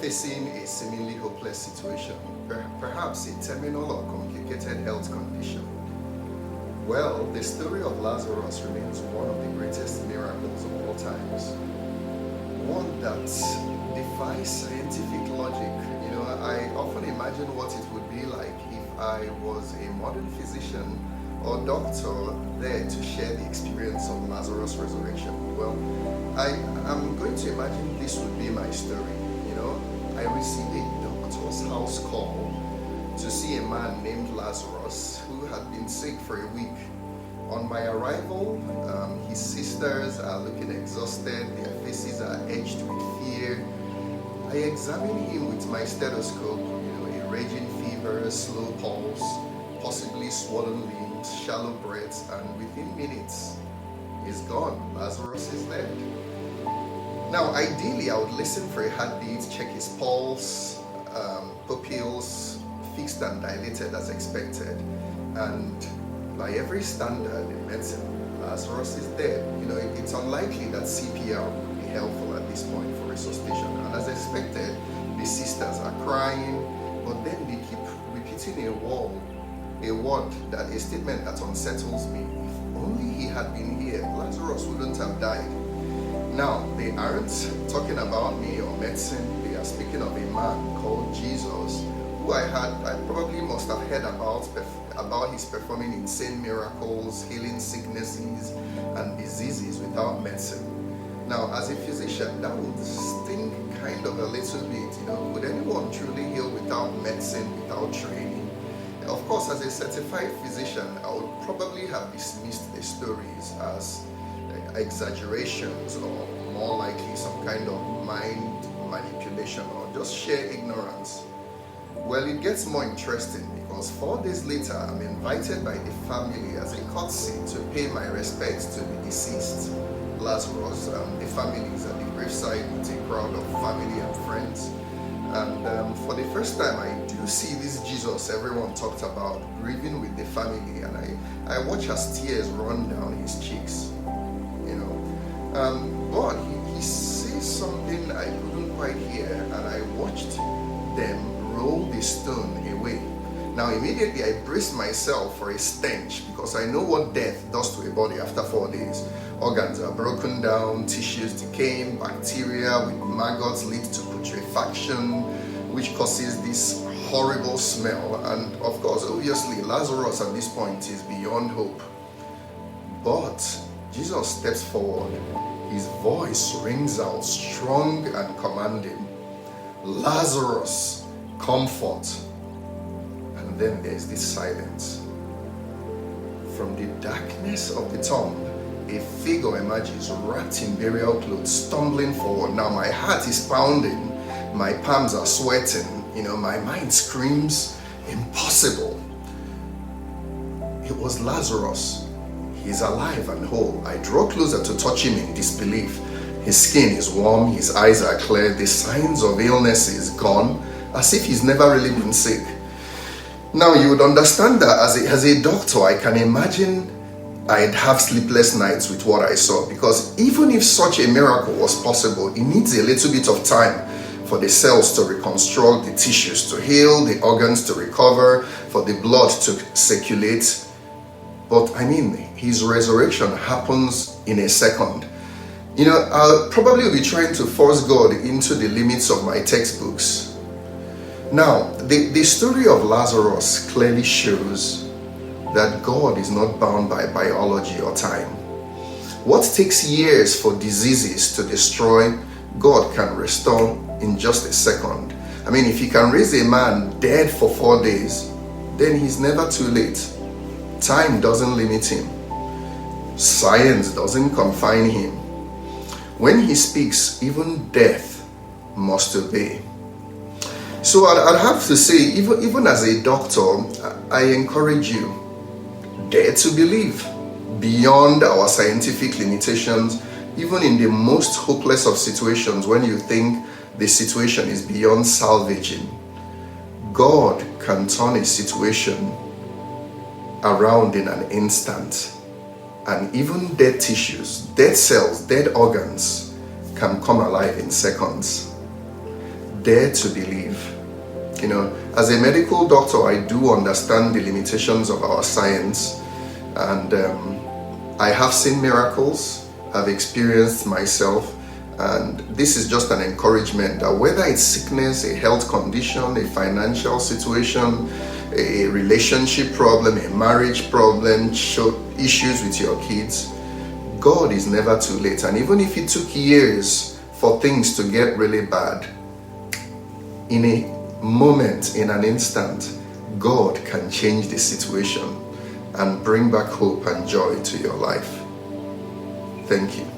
facing a seemingly hopeless situation, perhaps a terminal or complicated health condition. Well, the story of Lazarus remains one of the greatest miracles of all times. One that defies scientific logic. I often imagine what it would be like if I was a modern physician or doctor there to share the experience of Lazarus' resurrection. Well, I am going to imagine this would be my story. I received a doctor's house call to see a man named Lazarus who had been sick for a week. On my arrival, his sisters are looking exhausted, their faces are edged with fear. I examined him with my stethoscope, a raging fever, slow pulse, possibly swollen limbs, shallow breaths, and within minutes, he's gone. Lazarus is dead. Now, ideally, I would listen for a heartbeat, check his pulse, pupils fixed and dilated as expected, and by every standard in medicine, Lazarus is dead. It's unlikely that CPR would be helpful at this point for resuscitation. And as expected, the sisters are crying, but then they keep repeating a statement that unsettles me. If only he had been here, Lazarus wouldn't have died. Now, they aren't talking about me or medicine. They are speaking of a man called Jesus, who I probably must have heard about his performing insane miracles, healing sicknesses and diseases without medicine. Now, as a physician, that would sting kind of a little bit. Would anyone truly heal without medicine, without training? Of course, as a certified physician, I would probably have dismissed the stories as exaggerations or more likely some kind of mind manipulation or just sheer ignorance. Well, it gets more interesting because 4 days later, I'm invited by the family as a courtesy to pay my respects to the deceased, Lazarus. The family is at the graveside with a crowd of family and friends. And for the first time, I do see this Jesus everyone talked about, grieving with the family, and I watch as tears run down his cheeks. But he says something I couldn't quite hear, and I watched them roll the stone away. Now immediately I braced myself for a stench because I know what death does to a body after 4 days. Organs are broken down, tissues decaying, bacteria with maggots lead to putrefaction, which causes this horrible smell. And of course, obviously, Lazarus at this point is beyond hope. But Jesus steps forward. His voice rings out strong and commanding. Lazarus, come forth. And then there's this silence. From the darkness of the tomb, a figure emerges wrapped in burial clothes, stumbling forward. Now my heart is pounding, my palms are sweating, my mind screams, impossible. It was Lazarus. He's alive and whole. I draw closer to touch him in disbelief. His skin is warm, his eyes are clear, the signs of illness is gone, as if he's never really been sick. Now you would understand that as a doctor, I can imagine I'd have sleepless nights with what I saw, because even if such a miracle was possible, it needs a little bit of time for the cells to reconstruct, the tissues to heal, the organs to recover, for the blood to circulate. But his resurrection happens in a second. I'll probably be trying to force God into the limits of my textbooks. Now, the story of Lazarus clearly shows that God is not bound by biology or time. What takes years for diseases to destroy, God can restore in just a second. If he can raise a man dead for 4 days, then he's never too late. Time doesn't limit him. Science doesn't confine him. When he speaks, even death must obey. So I'd have to say, even as a doctor, I encourage you, dare to believe beyond our scientific limitations, even in the most hopeless of situations when you think the situation is beyond salvaging. God can turn a situation around in an instant, and even dead tissues, dead cells, dead organs can come alive in seconds. dare to believe. You know, as a medical doctor, I do understand the limitations of our science, and I have seen miracles, I've experienced myself, and this is just an encouragement that whether it's sickness, a health condition, a financial situation, a relationship problem, a marriage problem, issues with your kids, God is never too late. And even if it took years for things to get really bad, in a moment, in an instant, God can change the situation and bring back hope and joy to your life. Thank you.